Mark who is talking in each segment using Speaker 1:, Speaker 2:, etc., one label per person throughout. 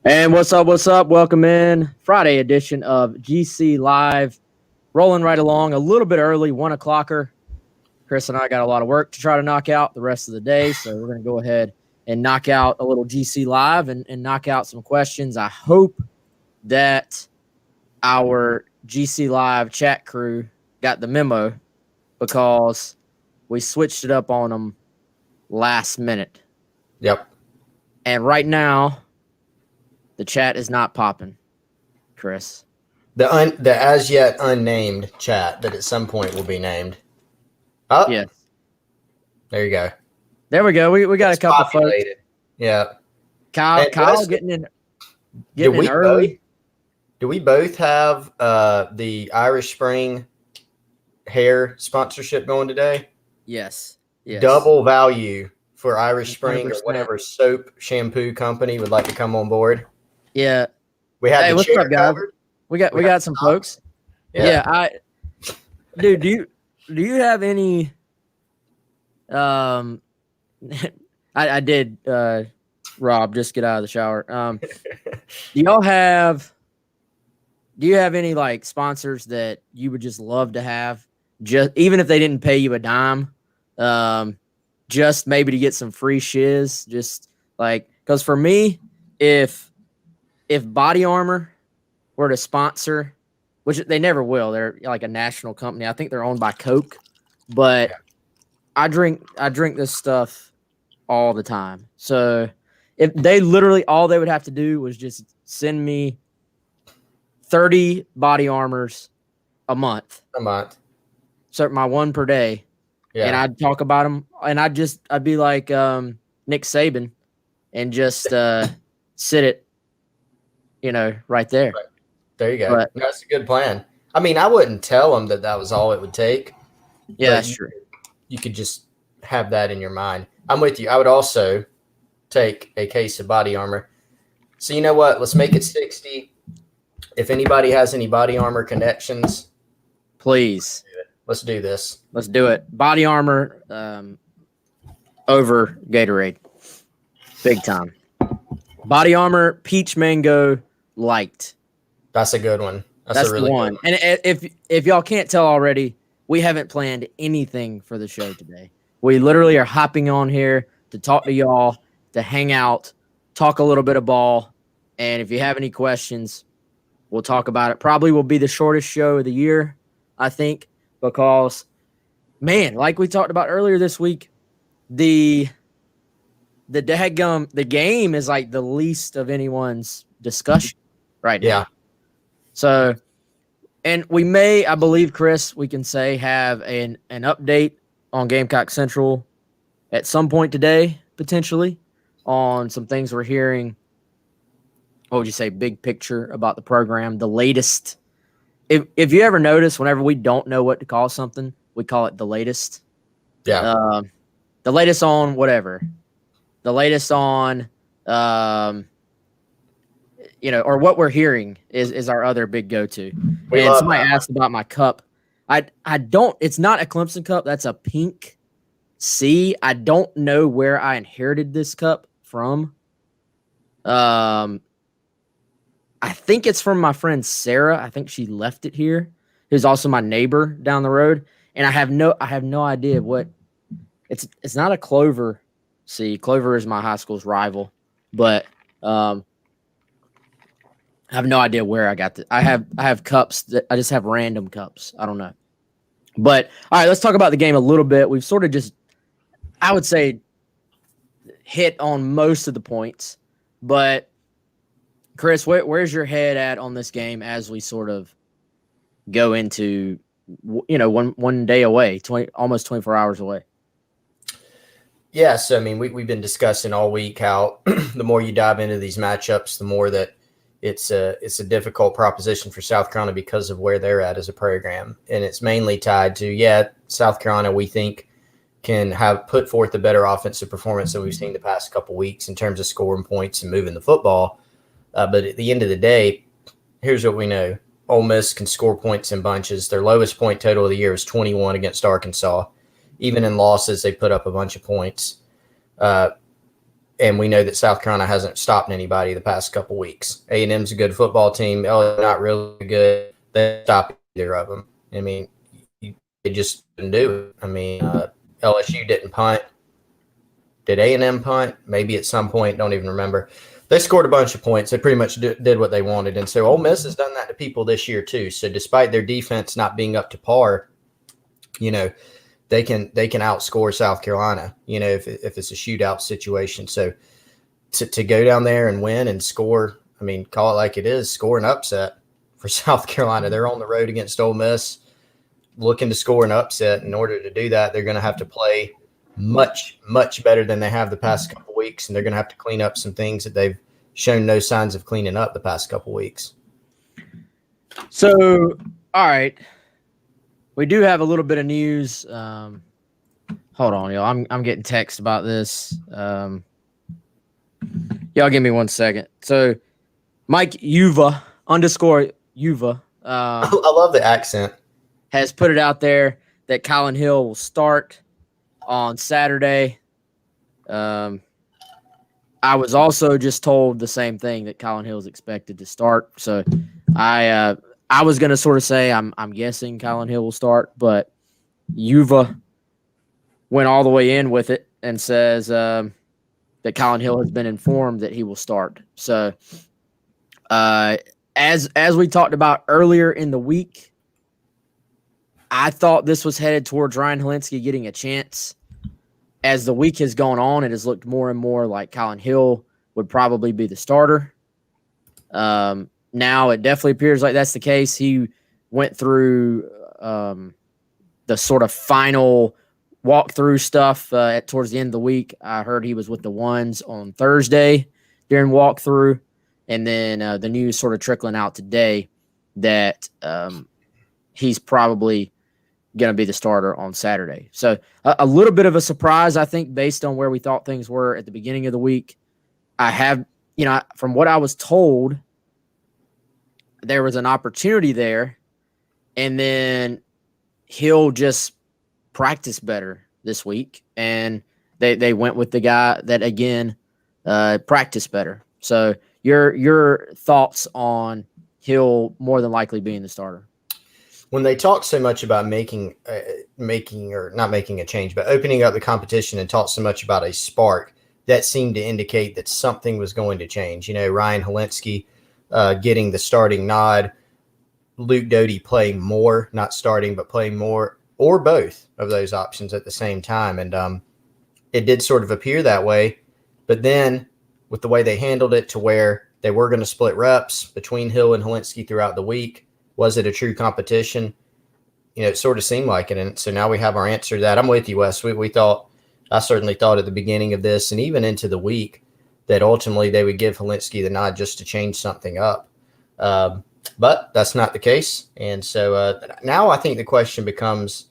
Speaker 1: And what's up? What's up? Welcome in Friday edition of GC Live. Rolling right along a little bit early, 1 o'clocker. Chris and I got a lot of work to try to knock out the rest of the day. So we're going to go ahead and knock out a little GC Live and knock out some questions. I hope that our GC Live chat crew got the memo because we switched it up on them last minute.
Speaker 2: Yep.
Speaker 1: And right now, the chat is not popping, Chris.
Speaker 2: The as yet unnamed chat that at some point will be named. Oh,
Speaker 1: Yes.
Speaker 2: There you go.
Speaker 1: There we go. We got
Speaker 2: It's
Speaker 1: a couple
Speaker 2: populated.
Speaker 1: folks.
Speaker 2: Yeah.
Speaker 1: Kyle getting in early.
Speaker 2: Do we both have the Irish Spring hair sponsorship going today?
Speaker 1: Yes.
Speaker 2: Double value for Irish Spring
Speaker 1: 100%.
Speaker 2: or whatever soap shampoo company would like to come on board.
Speaker 1: Yeah.
Speaker 2: We had the
Speaker 1: what's
Speaker 2: chair
Speaker 1: up, guys?
Speaker 2: covered.
Speaker 1: We got some folks. Yeah. Dude, do you have any I did Rob, just get out of the shower. Do you have any like sponsors that you would just love to have? Just even if they didn't pay you a dime, just maybe to get some free shiz. Just like, because for me, if Body Armor were to sponsor, which they never will, they're like a national company. I think they're owned by Coke, but I drink this stuff all the time. So if they literally all they would have to do was just send me 30 Body Armors a month. So my one per day. Yeah. And I'd talk about them, and I'd be like Nick Saban and just sit it, right there.
Speaker 2: Right. There you go. That's a good plan. I mean, I wouldn't tell them that was all it would take.
Speaker 1: Yeah, that's true.
Speaker 2: You could just have that in your mind. I'm with you. I would also take a case of Body Armor. So you know what? Let's make it 60. If anybody has any Body Armor connections,
Speaker 1: please.
Speaker 2: Let's do this.
Speaker 1: Let's do it. Body Armor over Gatorade. Big time. Body Armor Peach Mango Light.
Speaker 2: That's a good one.
Speaker 1: That's
Speaker 2: a really
Speaker 1: the one.
Speaker 2: Good one.
Speaker 1: And if y'all can't tell already, we haven't planned anything for the show today. We literally are hopping on here to talk to y'all, to hang out, talk a little bit of ball. And if you have any questions, we'll talk about it. Probably will be the shortest show of the year, I think, because, man, like we talked about earlier this week, the game is like the least of anyone's discussion right now.
Speaker 2: Yeah.
Speaker 1: So, and we may, I believe, Chris, we can say have an update on Gamecock Central at some point today, potentially, on some things we're hearing. What would you say? Big picture about the program, the latest. If you ever notice, whenever we don't know what to call something, we call it the latest.
Speaker 2: Yeah.
Speaker 1: The latest on whatever. The latest on, or what we're hearing is our other big go-to. And somebody asked about my cup. I don't, it's not a Clemson cup. That's a pink C. I don't know where I inherited this cup from. I think it's from my friend Sarah. I think she left it here. Who's also my neighbor down the road. And I have no idea what it's not a Clover C. Clover is my high school's rival, but I have no idea where I got I have cups that I just have random cups. I don't know. But all right, let's talk about the game a little bit. We've sort of just, I would say, hit on most of the points. But Chris, where's your head at on this game as we sort of go into, one day away, almost 24 hours away?
Speaker 2: Yeah, so I mean, we've been discussing all week how the more you dive into these matchups, the more that it's a difficult proposition for South Carolina because of where they're at as a program. And it's mainly tied to, South Carolina, we think, can have put forth a better offensive performance than we've seen the past couple weeks in terms of scoring points and moving the football. But at the end of the day, here's what we know. Ole Miss can score points in bunches. Their lowest point total of the year was 21 against Arkansas. Even in losses, they put up a bunch of points. And And we know that South Carolina hasn't stopped anybody the past couple weeks. A&M's a good football team. LSU's not really good. They stop either of them. I mean, they just didn't do it. I mean, LSU didn't punt. Did A&M punt? Maybe at some point. Don't even remember. They scored a bunch of points. They pretty much did what they wanted. And so Ole Miss has done that to people this year too. So despite their defense not being up to par, they can outscore South Carolina, if it's a shootout situation. So to go down there and win and score, I mean, call it like it is, score an upset for South Carolina. They're on the road against Ole Miss looking to score an upset. In order to do that, they're going to have to play much, much better than they have the past couple weeks, and they're going to have to clean up some things that they've shown no signs of cleaning up the past couple weeks.
Speaker 1: So, all right. We do have a little bit of news. Hold on, y'all. I'm getting text about this. Y'all give me 1 second. So, Mike Uva _Uva.
Speaker 2: I love the accent.
Speaker 1: Has put it out there that Collin Hill will start on Saturday. I was also just told the same thing, that Collin Hill is expected to start. So I was going to sort of say I'm guessing Collin Hill will start, but Uva went all the way in with it and says that Collin Hill has been informed that he will start. So as we talked about earlier in the week, I thought this was headed towards Ryan Hilinski getting a chance. As the week has gone on, it has looked more and more like Collin Hill would probably be the starter. Now it definitely appears like that's the case. He went through the sort of final walkthrough stuff towards the end of the week. I heard he was with the ones on Thursday during walkthrough, and then the news sort of trickling out today that he's probably going to be the starter on Saturday. So a little bit of a surprise, I think, based on where we thought things were at the beginning of the week. I have, from what I was told, there was an opportunity there, and then Hill just practiced better this week, and they went with the guy that, again, practiced better. So your thoughts on Hill more than likely being the starter?
Speaker 2: When they talk so much about making or not making a change, but opening up the competition, and talk so much about a spark, that seemed to indicate that something was going to change. Ryan Hilinski getting the starting nod, Luke Doty playing more, not starting, but playing more, or both of those options at the same time. And it did sort of appear that way. But then with the way they handled it, to where they were going to split reps between Hill and Hilinski throughout the week, was it a true competition? It sort of seemed like it. And so now we have our answer to that. I'm with you, Wes. I certainly thought at the beginning of this and even into the week that ultimately they would give Hilinski the nod just to change something up. But that's not the case. And so now I think the question becomes,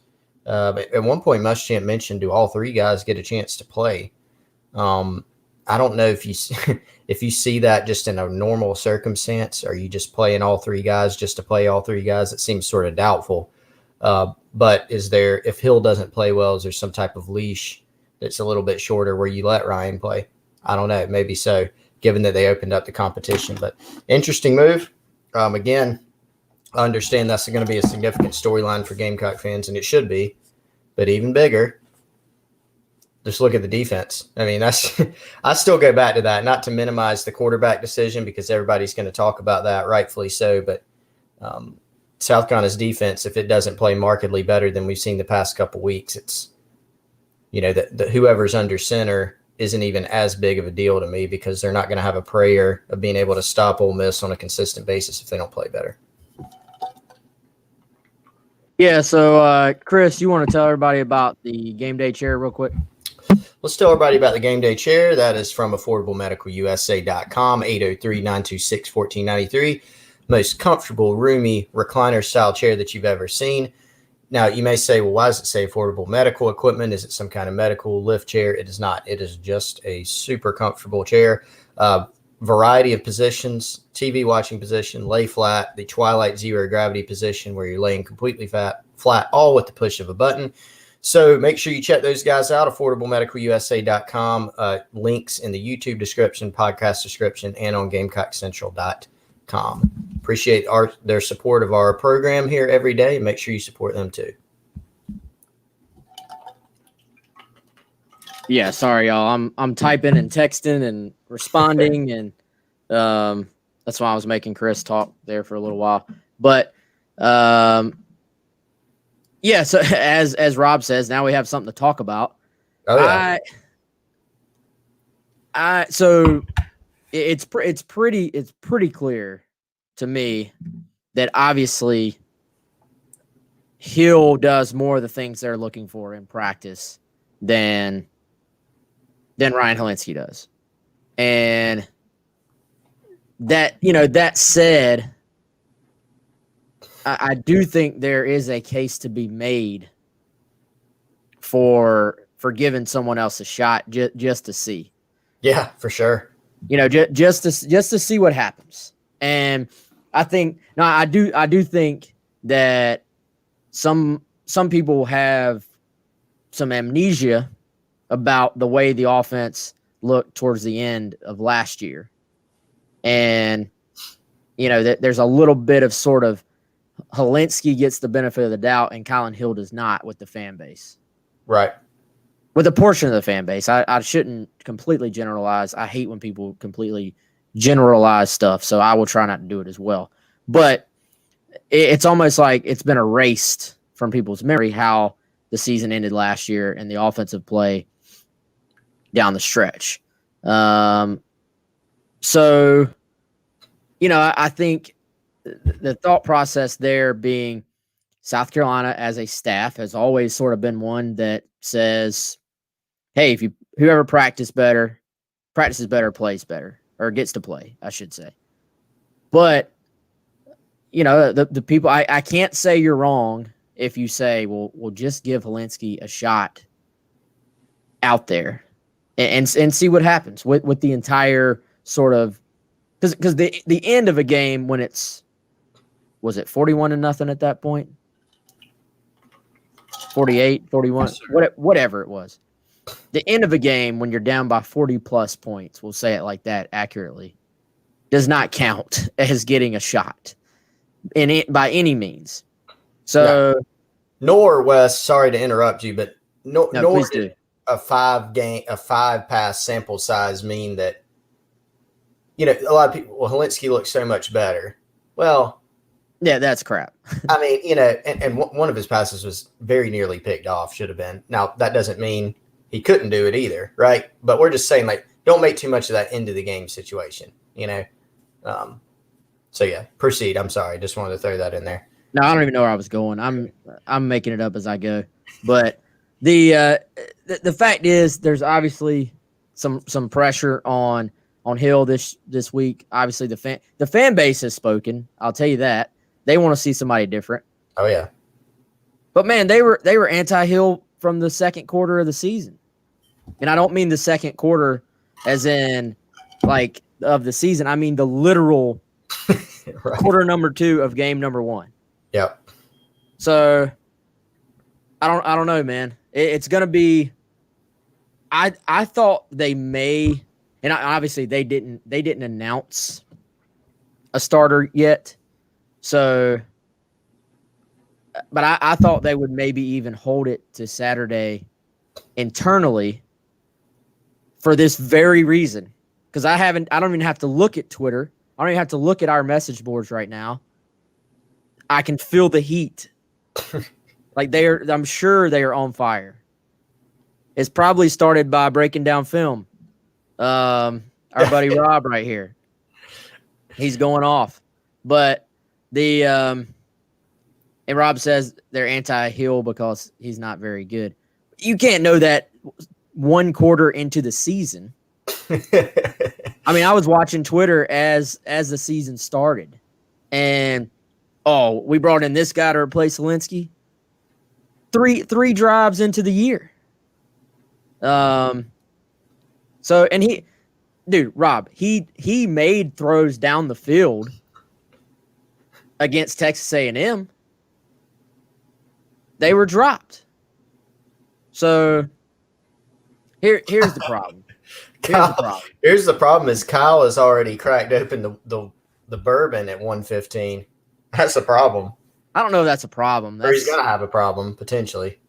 Speaker 2: at one point Muschamp mentioned, do all three guys get a chance to play? I don't know if you see that just in a normal circumstance. Are you just playing all three guys just to play all three guys? It seems sort of doubtful. But if Hill doesn't play well, is there some type of leash that's a little bit shorter where you let Ryan play? I don't know. Maybe so, given that they opened up the competition. But interesting move. Again, I understand that's going to be a significant storyline for Gamecock fans, and it should be. But even bigger, just look at the defense. I mean, I still go back to that, not to minimize the quarterback decision, because everybody's going to talk about that, rightfully so. But South Carolina's defense, if it doesn't play markedly better than we've seen the past couple weeks, it's, whoever's under center isn't even as big of a deal to me, because they're not going to have a prayer of being able to stop Ole Miss on a consistent basis if they don't play better.
Speaker 1: Yeah, so Chris, you want to tell everybody about the game day chair real quick?
Speaker 2: Let's tell everybody about the game day chair. That is from AffordableMedicalUSA.com, 803-926-1493. Most comfortable, roomy, recliner-style chair that you've ever seen. Now, you may say, well, why does it say affordable medical equipment? Is it some kind of medical lift chair? It is not. It is just a super comfortable chair. Variety of positions, TV watching position, lay flat, the Twilight zero gravity position where you're laying completely flat, all with the push of a button. So make sure you check those guys out, affordablemedicalusa.com. Links in the YouTube description, podcast description, and on GamecockCentral.com. Appreciate their support of our program here every day. Make sure you support them too.
Speaker 1: Yeah, sorry, y'all. I'm typing and texting and responding, and that's why I was making Chris talk there for a little while. But yeah, so as Rob says, now we have something to talk about.
Speaker 2: Oh yeah.
Speaker 1: So it's pretty clear to me that obviously Hill does more of the things they're looking for in practice than Ryan Helinski does. And that said, I do think there is a case to be made for giving someone else a shot just to see.
Speaker 2: Yeah, for sure.
Speaker 1: Just to see what happens. And I do think that some people have some amnesia about the way the offense looked towards the end of last year. And, there's a little bit of sort of Helinski gets the benefit of the doubt and Collin Hill does not with the fan base.
Speaker 2: Right.
Speaker 1: With a portion of the fan base. I shouldn't completely generalize. I hate when people completely generalize stuff, so I will try not to do it as well. But it's almost like it's been erased from people's memory how the season ended last year and the offensive play down the stretch. So, I think the thought process there being South Carolina as a staff has always sort of been one that says, hey, whoever practices better, plays better, or gets to play, I should say. But, the people, I can't say you're wrong if you say, well, we'll just give Helinski a shot out there and see what happens with the entire sort of, because the end of a game when was it 41-0 at that point? 48, 41, whatever it was. The end of a game when you're down by 40 plus points, we'll say it like that accurately, does not count as getting a shot by any means. So,
Speaker 2: nor Wes, sorry to interrupt you, but nor
Speaker 1: did
Speaker 2: a 5-pass sample size mean that, a lot of people, well, Helinski looks so much better. Well,
Speaker 1: yeah, that's crap.
Speaker 2: I mean, and one of his passes was very nearly picked off, should have been. Now, that doesn't mean he couldn't do it either, right? But we're just saying, don't make too much of that into the game situation, So, yeah, proceed. I'm sorry. Just wanted to throw that in there.
Speaker 1: No, I don't even know where I was going. I'm making it up as I go. But the fact is there's obviously some pressure on Hill this week. Obviously, the fan base has spoken. I'll tell you that. They want to see somebody different.
Speaker 2: Oh yeah.
Speaker 1: But man, they were anti-Hill from the second quarter of the season. And I don't mean the second quarter as in of the season. I mean the literal right. Quarter number 2 of game number 1.
Speaker 2: Yep.
Speaker 1: So I don't know, man. It's going to be I thought they may, and obviously they didn't announce a starter yet. So, but I thought they would maybe even hold it to Saturday internally for this very reason. Because I don't even have to look at Twitter. I don't even have to look at our message boards right now. I can feel the heat. I'm sure they are on fire. It's probably started by breaking down film. Our buddy Rob right here. He's going off. But and Rob says they're anti-Hill because he's not very good. You can't know that one quarter into the season. I mean, I was watching Twitter as the season started. And, we brought in this guy to replace Helinski. Three drives into the year. Rob, he made throws down the field against Texas A&M. They were dropped. So here's the problem.
Speaker 2: Here's the problem is Kyle has already cracked open the bourbon at 1:15. That's a problem.
Speaker 1: I don't know if that's a problem.
Speaker 2: Or he's gonna have a problem potentially.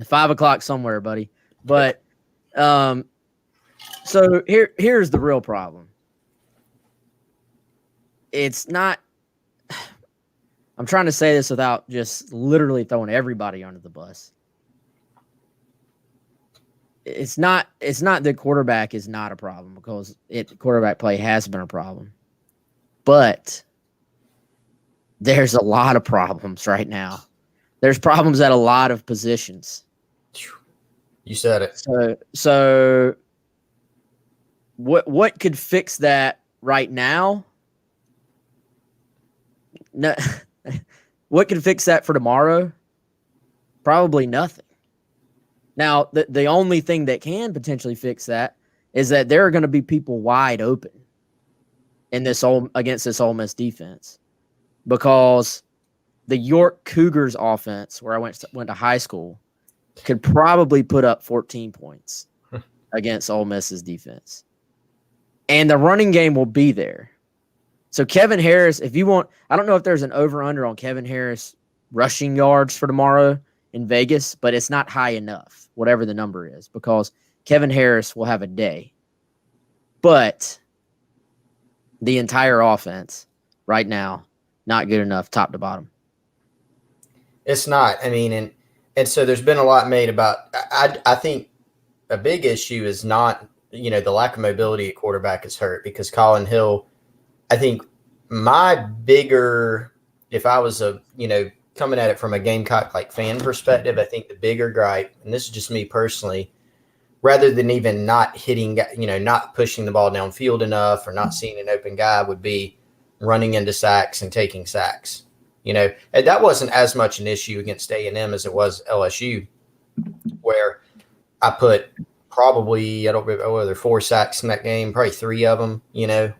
Speaker 1: 5 o'clock somewhere, buddy. But so here's the real problem. It's not. I'm trying to say this without just literally throwing everybody under the bus. It's not that quarterback is not a problem, because quarterback play has been a problem. But there's a lot of problems right now. There's problems at a lot of positions.
Speaker 2: You said it.
Speaker 1: So what could fix that right now? No. What can fix that for tomorrow? Probably nothing. Now, the only thing that can potentially fix that is that there are going to be people wide open in against this Ole Miss defense, because the York Cougars offense, where I went to high school, could probably put up 14 points against Ole Miss's defense, and the running game will be there. So Kevin Harris, if you want, I don't know if there's an over-under on Kevin Harris rushing yards for tomorrow in Vegas, but it's not high enough, whatever the number is, because Kevin Harris will have a day. But the entire offense right now, not good enough top to bottom.
Speaker 2: It's not. I mean, and so there's been a lot made about, I think a big issue is not, the lack of mobility at quarterback is hurt, because Collin Hill, I think my bigger, if I was coming at it from a Gamecock fan perspective, I think the bigger gripe, and this is just me personally, rather than even not hitting, not pushing the ball downfield enough or not seeing an open guy, would be running into sacks and taking sacks. And that wasn't as much an issue against A&M as it was LSU, where I put probably, I don't remember whether 4 sacks in that game, probably 3 of them,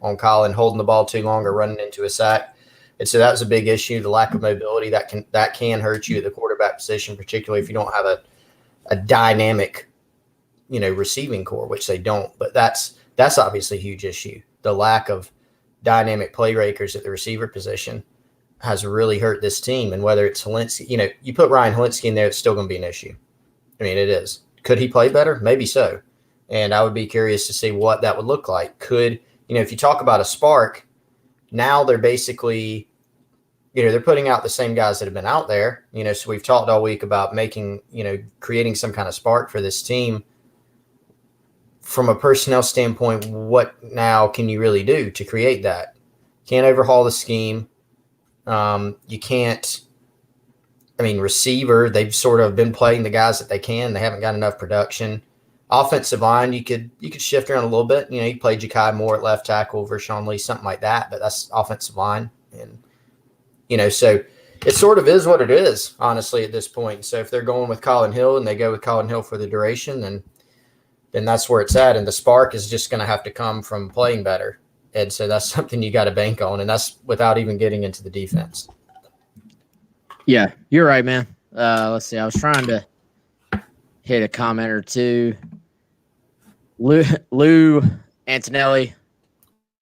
Speaker 2: on Collin holding the ball too long or running into a sack. And so that was a big issue, the lack of mobility that can hurt you at the quarterback position, particularly if you don't have a dynamic, receiving core, which they don't. But that's obviously a huge issue. The lack of dynamic playmakers at the receiver position has really hurt this team. And whether it's Hilinski, you put Ryan Hilinski in there, it's still going to be an issue. I mean, it is. Could he play better? Maybe so. And I would be curious to see what that would look like. Could, if you talk about a spark, now they're basically, they're putting out the same guys that have been out there. So we've talked all week about making, creating some kind of spark for this team. From a personnel standpoint, what now can you really do to create that? Can't overhaul the scheme. You can't. Receiver, they've sort of been playing the guys that they can. They haven't got enough production. Offensive line, you could shift around a little bit. You play Ja'Kai Moore at left tackle, Vershawn Lee, something like that. But that's offensive line, and so it sort of is what it is, honestly, at this point. So if they're going with Collin Hill and they go with Collin Hill for the duration, then that's where it's at. And the spark is just going to have to come from playing better. And so that's something you got to bank on, and that's without even getting into the defense.
Speaker 1: Yeah, you're right, man. Let's see. I was trying to hit a comment or two. Lou Antonelli,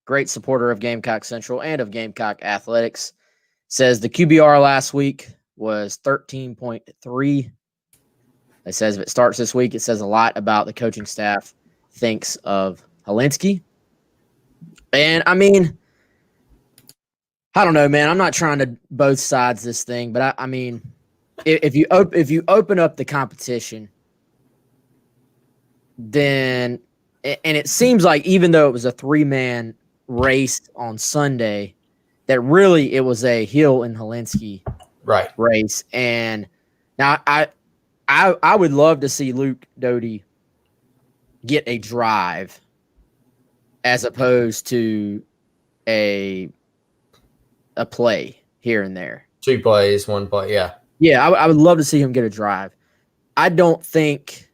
Speaker 1: great supporter of Gamecock Central and of Gamecock Athletics, says the QBR last week was 13.3. It says if it starts this week, it says a lot about the coaching staff thinks of Hilinski. And, I don't know, man. I'm not trying to both sides this thing, but if you open up the competition, then, and it seems like even though it was a 3-man race on Sunday, that really it was a Hill and Hilinski race. And now I would love to see Luke Doty get a drive as opposed to a play here and there. 2
Speaker 2: plays, 1 play, yeah.
Speaker 1: Yeah, I would love to see him get a drive. I don't think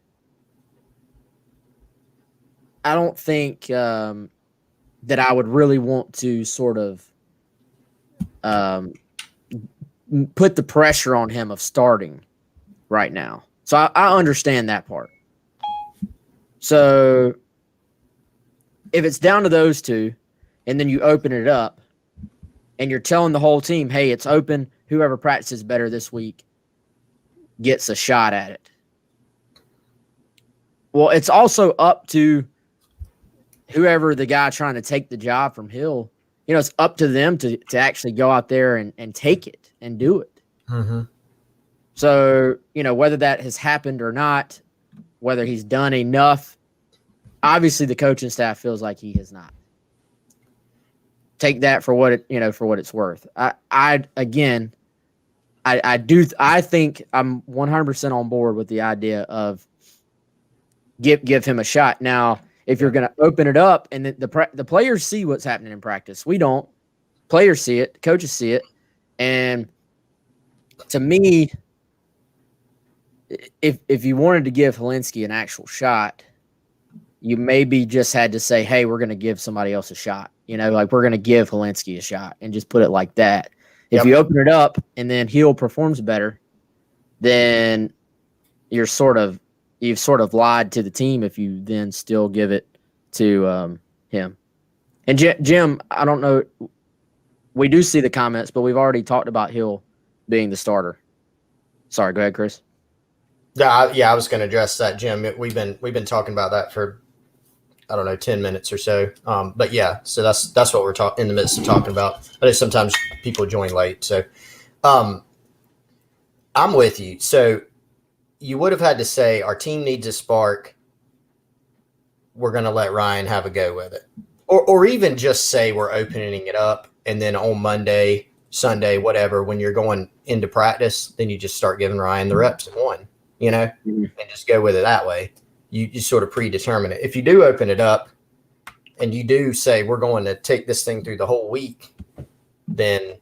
Speaker 1: that I would really want to sort of put the pressure on him of starting right now. So I understand that part. So if it's down to those two, and then you open it up, and you're telling the whole team, hey, it's open. Whoever practices better this week gets a shot at it. Well, it's also up to whoever the guy trying to take the job from Hill. It's up to them to actually go out there and take it and do it.
Speaker 2: Mm-hmm.
Speaker 1: So, whether that has happened or not, whether he's done enough, obviously the coaching staff feels like he has not. Take that for what it's worth. I think I'm 100% on board with the idea of give him a shot. Now, if you're going to open it up and the players see what's happening in practice, we don't. Players see it, coaches see it, and to me, if you wanted to give Helinski an actual shot, you maybe just had to say, hey, we're going to give somebody else a shot. Like we're going to give Helinski a shot and just put it like that. If you open it up and then Hill performs better, then you've sort of lied to the team if you then still give it to him. And Jim, I don't know. We do see the comments, but we've already talked about Hill being the starter. Sorry, go ahead, Chris.
Speaker 2: Yeah, I was going to address that, Jim. We've been talking about that for 10 minutes or so. But yeah, so that's what we're in the midst of talking about. I know sometimes people join late, so I'm with you. So you would have had to say our team needs a spark. We're going to let Ryan have a go with it, or even just say we're opening it up, and then on Monday, Sunday, whatever, when you're going into practice, then you just start giving Ryan the reps at one, and just go with it that way. You sort of predetermine it. If you do open it up and you do say we're going to take this thing through the whole week, then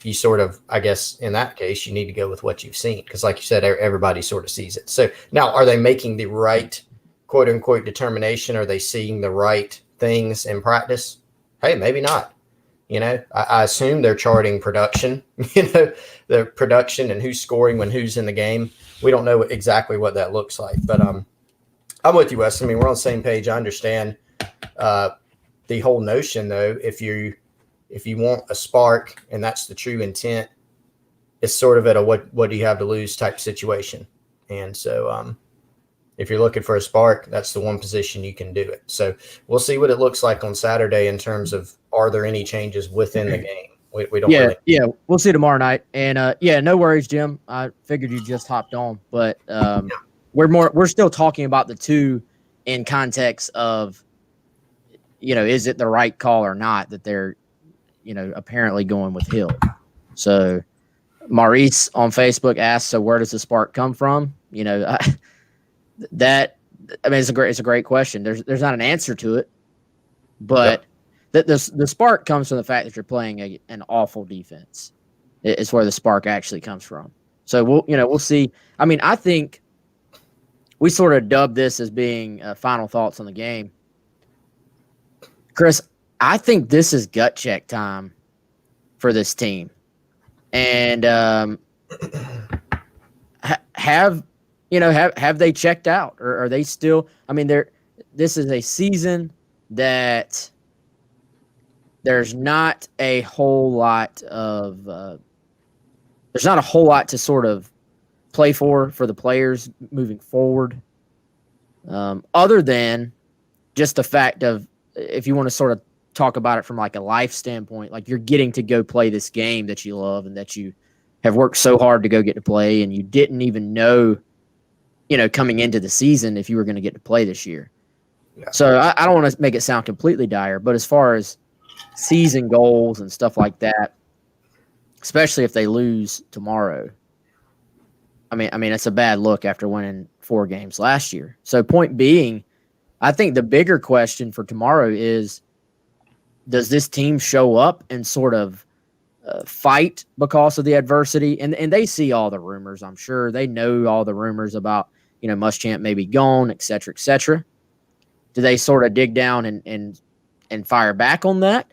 Speaker 2: you sort of, I guess, in that case, you need to go with what you've seen. Because like you said, everybody sort of sees it. So now, are they making the right, quote unquote, determination? Are they seeing the right things in practice? Hey, maybe not. I assume they're charting production, the production and who's scoring when who's in the game. We don't know exactly what that looks like, but I'm with you, Wes. I mean, we're on the same page. I understand the whole notion, though. If you want a spark and that's the true intent, it's sort of at a what do you have to lose type situation. And so if you're looking for a spark, that's the one position you can do it. So we'll see what it looks like on Saturday in terms of are there any changes within the game. We don't really.
Speaker 1: Yeah, we'll see tomorrow night. And no worries, Jim. I figured you just hopped on, but we're still talking about the two in context of, is it the right call or not that they're, apparently going with Hill. So Maurice on Facebook asked, so where does the spark come from? It's a great question. There's not an answer to it, but the spark comes from the fact that you're playing an awful defense. It's where the spark actually comes from. So we'll see. I mean, I think we sort of dubbed this as being final thoughts on the game. Chris, I think this is gut check time for this team. And have they checked out, or are they still? I mean, this is a season that there's not a whole lot to sort of play for the players moving forward, other than just the fact of, if you want to sort of talk about it from like a life standpoint, like you're getting to go play this game that you love and that you have worked so hard to go get to play, and you didn't even know, coming into the season if you were going to get to play this year. Yeah. So I don't want to make it sound completely dire, but as far as season goals and stuff like that, especially if they lose tomorrow, I mean, it's a bad look after winning 4 games last year. So point being, I think the bigger question for tomorrow is, does this team show up and sort of fight because of the adversity? And they see all the rumors, I'm sure. They know all the rumors about, Muschamp may be gone, et cetera, et cetera. Do they sort of dig down and fire back on that?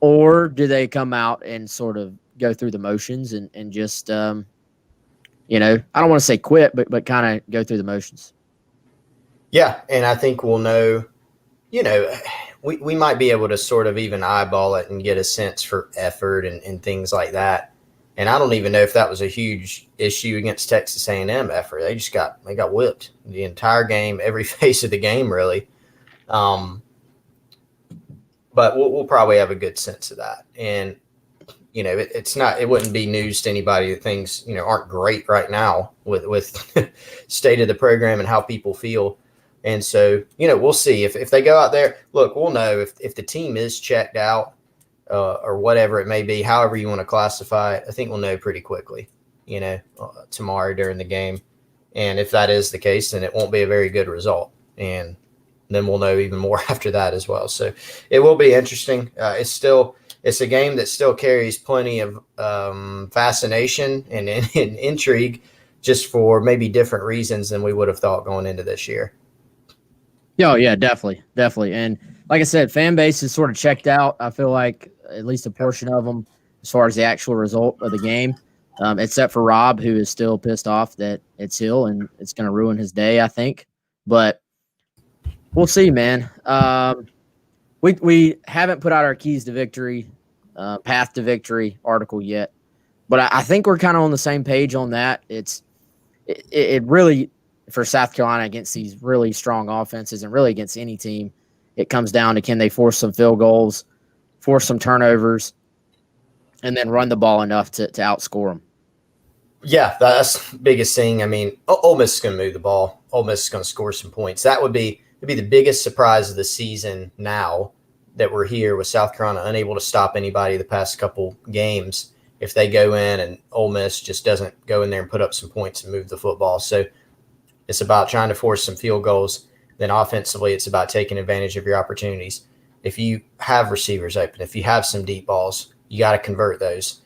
Speaker 1: Or do they come out and sort of go through the motions and just I don't want to say quit, but kind of go through the motions.
Speaker 2: Yeah, and I think we'll know, we might be able to sort of even eyeball it and get a sense for effort and things like that. And I don't even know if that was a huge issue against Texas A&M effort. They got whipped the entire game, every phase of the game, really. But we'll probably have a good sense of that. And it wouldn't be news to anybody that things aren't great right now with state of the program and how people feel. And so we'll see if they go out there. Look, we'll know if the team is checked out or whatever it may be, however you want to classify it. I think we'll know pretty quickly, tomorrow during the game. And if that is the case, then it won't be a very good result. And then we'll know even more after that as well. So it will be interesting. It's a game that still carries plenty of fascination and intrigue, just for maybe different reasons than we would have thought going into this year.
Speaker 1: Oh, yeah, definitely. And like I said, fan base is sort of checked out. I feel like at least a portion of them as far as the actual result of the game, except for Rob, who is still pissed off that it's Hill and it's going to ruin his day, I think. But we'll see, man. We haven't put out our keys to victory, path to victory article yet, but I think we're kind of on the same page on that. It really, for South Carolina against these really strong offenses and really against any team, it comes down to can they force some field goals, force some turnovers, and then run the ball enough to outscore them. Yeah,
Speaker 2: that's the biggest thing. I mean, Ole Miss is going to move the ball. Ole Miss is going to score some points. It'd be the biggest surprise of the season now that we're here with South Carolina unable to stop anybody the past couple games. If they go in and Ole Miss just doesn't go in there and put up some points and move the football. So it's about trying to force some field goals. Then offensively, it's about taking advantage of your opportunities. If you have receivers open, if you have some deep balls, you got to convert those.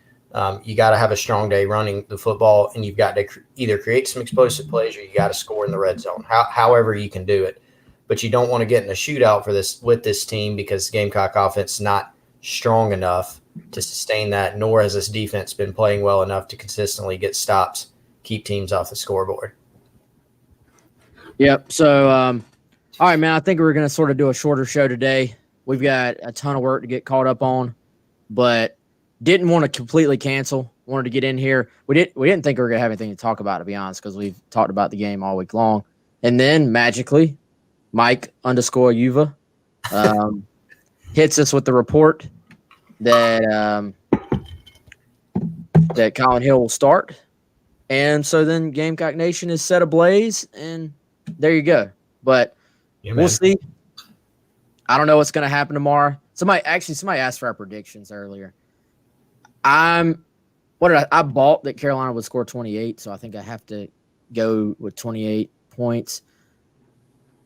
Speaker 2: You got to have a strong day running the football, and you've got to either create some explosive plays or you got to score in the red zone, however you can do it. But you don't want to get in a shootout with this team because the Gamecock offense is not strong enough to sustain that, nor has this defense been playing well enough to consistently get stops, keep teams off the scoreboard.
Speaker 1: Yep. So, all right, man, I think we're going to sort of do a shorter show today. We've got a ton of work to get caught up on, but didn't want to completely cancel. Wanted to get in here. We didn't think we were going to have anything to talk about, to be honest, because we've talked about the game all week long. And then magically, Mike_Yuva hits us with the report that Collin Hill will start. And so then Gamecock Nation is set ablaze, and there you go. But we'll see. I don't know what's going to happen tomorrow. Somebody asked for our predictions earlier. I bought that Carolina would score 28, so I think I have to go with 28 points.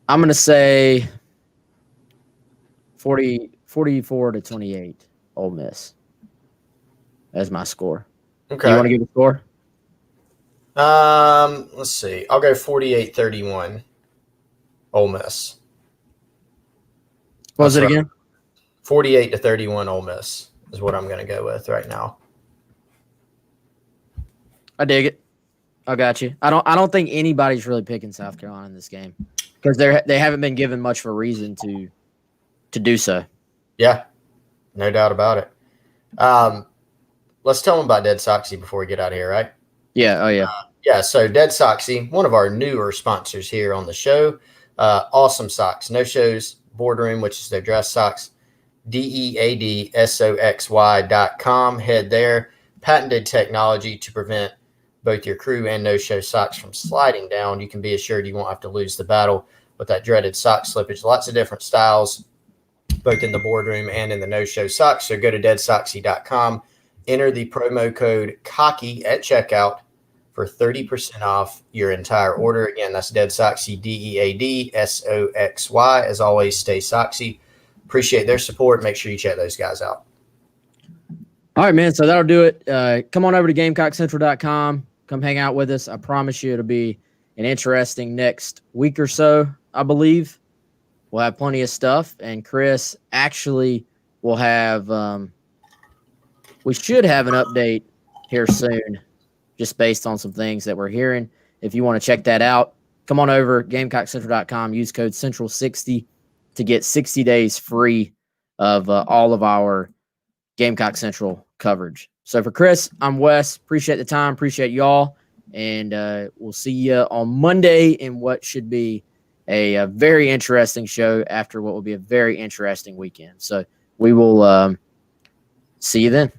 Speaker 1: I'm going to say 44-28 Ole Miss as my score.
Speaker 2: Okay.
Speaker 1: You want to give a score?
Speaker 2: Let's see. I'll go 48-31 Ole Miss.
Speaker 1: What was it again?
Speaker 2: 48-31 Ole Miss is what I'm going to go with right now.
Speaker 1: I dig it. I got you. I don't think anybody's really picking South Carolina in this game because they haven't been given much of a reason to do so.
Speaker 2: Yeah, no doubt about it. Let's tell them about Dead Soxy before we get out of here, right?
Speaker 1: Yeah. Oh, yeah.
Speaker 2: Yeah, so Dead Soxy, one of our newer sponsors here on the show. Awesome socks. No Shows Boardroom, which is their dress socks. DEADSOXY.com. Head there. Patented technology to prevent both your crew and no-show socks from sliding down. You can be assured you won't have to lose the battle with that dreaded sock slippage. Lots of different styles, both in the boardroom and in the no-show socks. So go to deadsoxy.com. Enter the promo code COCKY at checkout for 30% off your entire order. Again, that's Dead Soxy, DEADSOXY. As always, stay Soxy. Appreciate their support. Make sure you check those guys out.
Speaker 1: All right, man. So that'll do it. Come on over to GamecockCentral.com. Come hang out with us. I promise you it'll be an interesting next week or so, I believe. We'll have plenty of stuff. And Chris actually will have we should have an update here soon just based on some things that we're hearing. If you want to check that out, come on over, GamecockCentral.com. Use code Central60 to get 60 days free of all of our Gamecock Central coverage. So for Chris, I'm Wes. Appreciate the time. Appreciate y'all. And we'll see you on Monday in what should be a very interesting show after what will be a very interesting weekend. So we will see you then.